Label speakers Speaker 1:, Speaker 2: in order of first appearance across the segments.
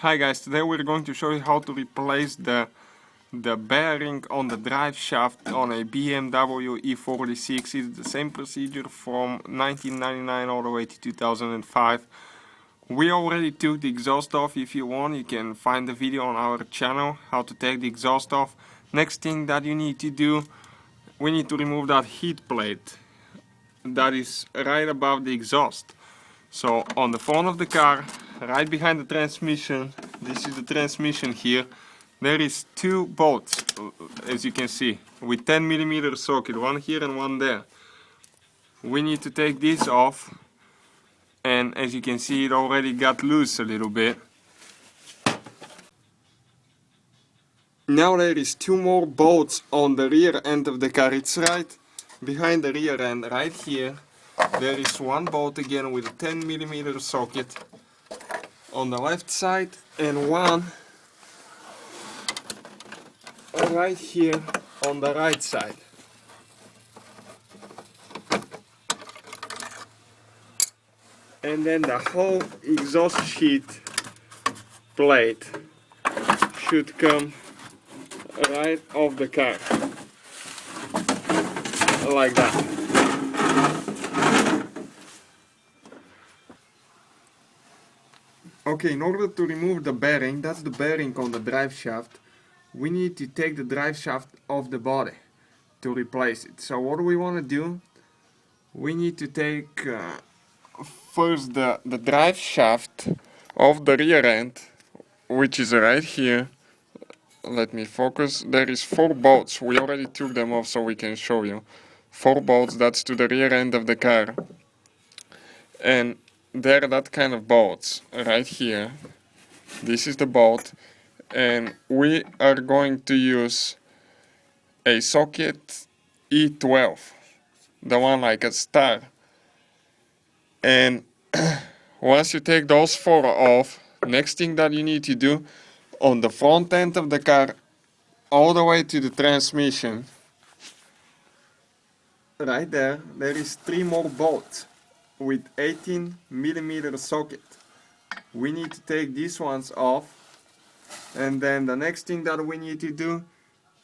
Speaker 1: Hi guys, today we're going to show you how to replace the bearing on the drive shaft on a BMW e46. It's the same procedure from 1999 all the way to 2005. We already took the exhaust off. If you want, you can find the video on our channel how to take the exhaust off. Next thing that you need to do, we need to remove that heat plate that is right above the exhaust. So on the front of the car, right behind the transmission, this is the transmission here, there is two bolts, as you can see, with 10mm socket, one here and one there. We need to take this off, and as you can see, it already got loose a little bit. Now there is two more bolts on the rear end of the car. It's right behind the rear end, right here. There is one bolt again with a 10mm socket on the left side and one right here on the right side. And then the whole exhaust sheet plate should come right off the car, like that. Okay, in order to remove the bearing, that's the bearing on the drive shaft, we need to take the drive shaft off the body to replace it. So what do we want to do? We need to take first the drive shaft of the rear end, which is right here. Let me focus. There is 4 bolts. We already took them off so we can show you. 4 bolts, that's to the rear end of the car. And they're that kind of bolts right here. This is the bolt, and we are going to use a socket E12, the one like a star. And once you take those 4 off, next thing that you need to do on the front end of the car all the way to the transmission, right there, there is 3 more bolts with 18mm socket. We need to take these ones off, and then the next thing that we need to do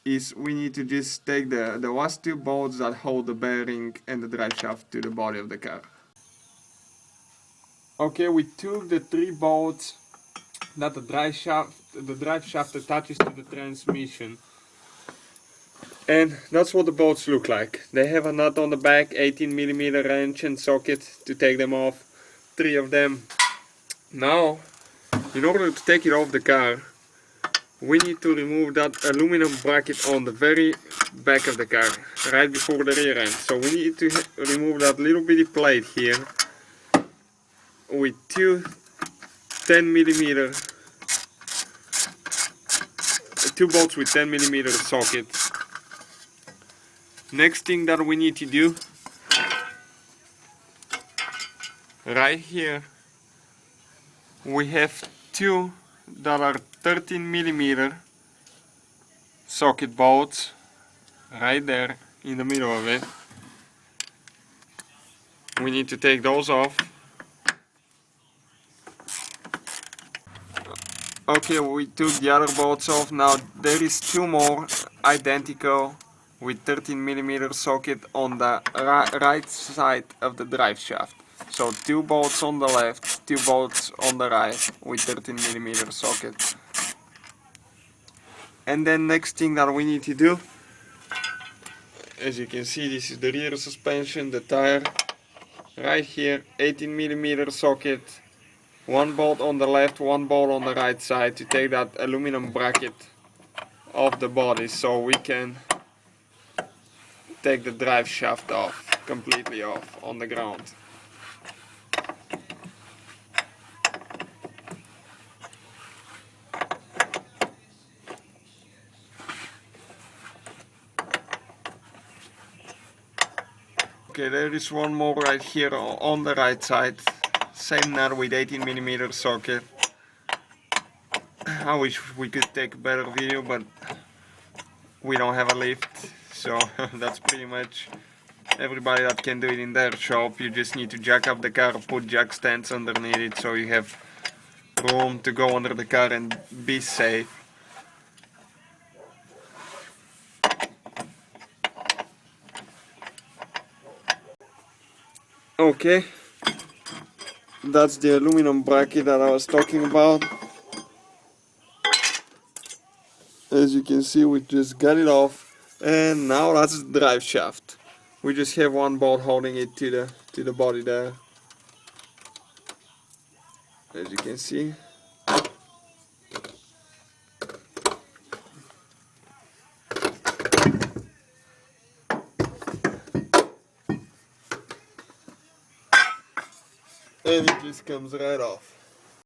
Speaker 1: is we need to just take the last 2 bolts that hold the bearing and the drive shaft to the body of the car. Okay, we took the 3 bolts that the drive shaft attaches to the transmission. And that's what the bolts look like. They have a nut on the back, 18mm wrench and socket to take them off, 3 of them. Now, in order to take it off the car, we need to remove that aluminum bracket on the very back of the car, right before the rear end. So we need to remove that little bitty plate here with 2 bolts with 10mm sockets. Next thing that we need to do, right here, we have 2 that are 13mm socket bolts, right there in the middle of it. We need to take those off. Okay, we took the other bolts off. Now there is 2 more identical with 13mm socket on the right side of the drive shaft. So 2 bolts on the left, 2 bolts on the right with 13mm socket. And then next thing that we need to do, as you can see, this is the rear suspension, the tire, right here, 18mm socket, 1 bolt on the left, 1 bolt on the right side to take that aluminum bracket off the body so we can take the drive shaft off, completely off, on the ground. Okay, there is 1 more right here on the right side, same nut with 18mm socket. I wish we could take a better video, but we don't have a lift, so that's pretty much everybody that can do it in their shop. You just need to jack up the car, put jack stands underneath it so you have room to go under the car and be safe. Okay, that's the aluminum bracket that I was talking about. As you can see, we just got it off, and now that's the drive shaft. We just have one bolt holding it to the body there. As you can see. And it just comes right off.